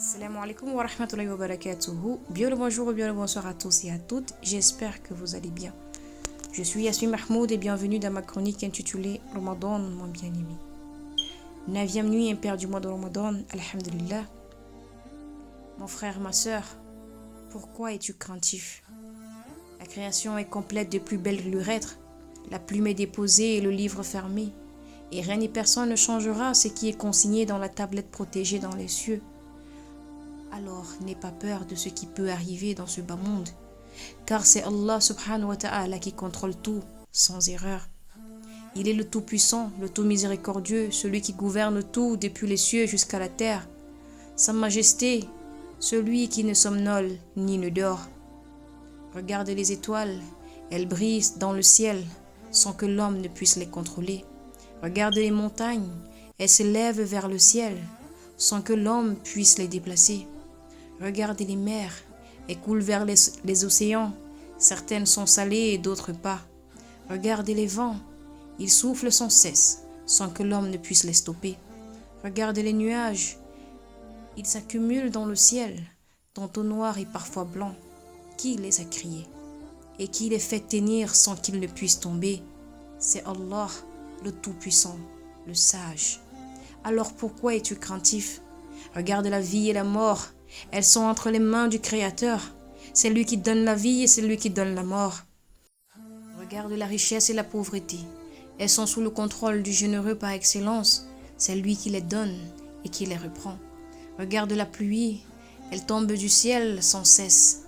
Assalamu alaikum wa rahmatullahi wa barakatuhu. Bien le bonjour ou bien le bonsoir à tous et à toutes. J'espère que vous allez bien. Je suis Yasmin Mahmoud et bienvenue dans ma chronique intitulée Ramadan, mon bien-aimé. 9e nuit impaire du mois de Ramadan, alhamdulillah. Mon frère, ma soeur, pourquoi es-tu craintif? La création est complète de plus belle lurette. La plume est déposée et le livre fermé. Et rien ni personne ne changera ce qui est consigné dans la tablette protégée dans les cieux. Alors n'aie pas peur de ce qui peut arriver dans ce bas monde, car c'est Allah subhanahu wa ta'ala qui contrôle tout sans erreur. Il est le tout-puissant, le tout-miséricordieux, celui qui gouverne tout depuis les cieux jusqu'à la terre. Sa majesté, celui qui ne somnole ni ne dort. Regarde les étoiles, elles brillent dans le ciel sans que l'homme ne puisse les contrôler. Regarde les montagnes, elles se lèvent vers le ciel sans que l'homme puisse les déplacer. Regarde les mers, elles coulent vers les océans, certaines sont salées et d'autres pas. Regarde les vents, ils soufflent sans cesse, sans que l'homme ne puisse les stopper. Regarde les nuages, ils s'accumulent dans le ciel, tantôt noirs et parfois blancs. Qui les a créés? Et qui les fait tenir sans qu'ils ne puissent tomber? C'est Allah, le Tout-Puissant, le Sage. Alors pourquoi es-tu craintif? Regarde la vie et la mort. Elles sont entre les mains du Créateur. C'est lui qui donne la vie et c'est lui qui donne la mort. Regarde la richesse et la pauvreté. Elles sont sous le contrôle du généreux par excellence. C'est lui qui les donne et qui les reprend. Regarde la pluie. Elle tombe du ciel sans cesse.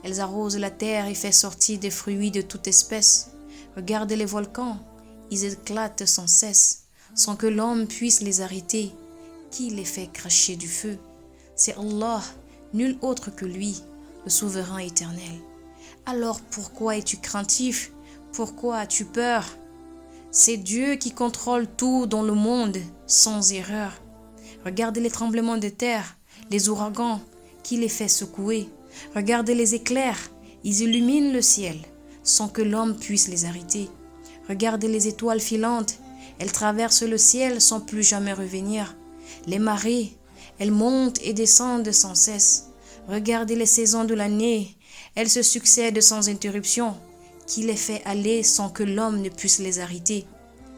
Elles arrosent la terre et font sortir des fruits de toute espèce. Regarde les volcans. Ils éclatent sans cesse, sans que l'homme puisse les arrêter. Qui les fait cracher du feu? C'est Allah, nul autre que lui, le souverain éternel. Alors pourquoi es-tu craintif? Pourquoi as-tu peur? C'est Dieu qui contrôle tout dans le monde, sans erreur. Regarde les tremblements de terre, les ouragans, qui les fait secouer. Regarde les éclairs, ils illuminent le ciel, sans que l'homme puisse les arrêter. Regarde les étoiles filantes, elles traversent le ciel sans plus jamais revenir. Les marées, elles montent et descendent sans cesse. Regardez les saisons de l'année, elles se succèdent sans interruption, qui les fait aller sans que l'homme ne puisse les arrêter.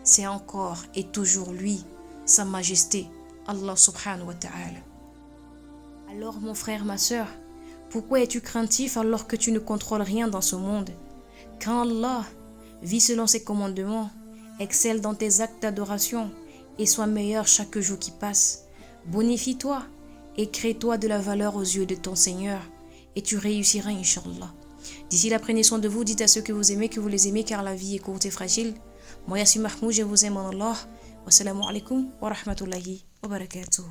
C'est encore et toujours lui, sa majesté, Allah subhanahu wa ta'ala. Alors mon frère, ma soeur, pourquoi es-tu craintif alors que tu ne contrôles rien dans ce monde? Quand Allah vit selon ses commandements, excelle dans tes actes d'adoration et sois meilleur chaque jour qui passe. Bonifie-toi et crée-toi de la valeur aux yeux de ton Seigneur et tu réussiras, Inch'Allah. D'ici là, prenez soin de vous, dites à ceux que vous aimez que vous les aimez car la vie est courte et fragile. Moi, Yasmin Mahmoud, je vous aime en Allah. Wassalamu alaikum wa rahmatullahi wa barakatuhu.